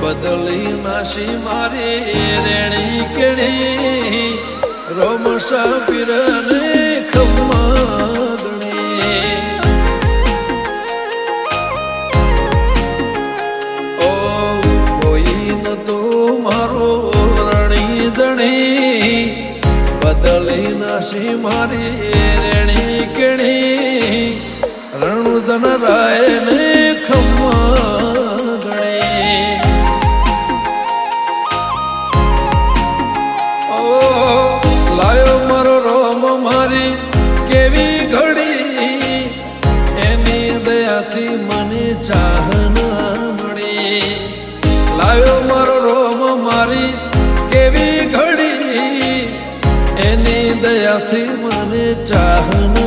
બદલી નાશી મારી રેણી કેણી રોમસા પીરને ખમ્માગણી ઓ કોઈ ન તો મારો રણી દણી બદલી નાશી મારી રેણી કેણી રણુદન રાય ને મને ચાહના મળી લાયો મારો રોમ મારી કેવી ઘડી એની દયાથી મને ચાહના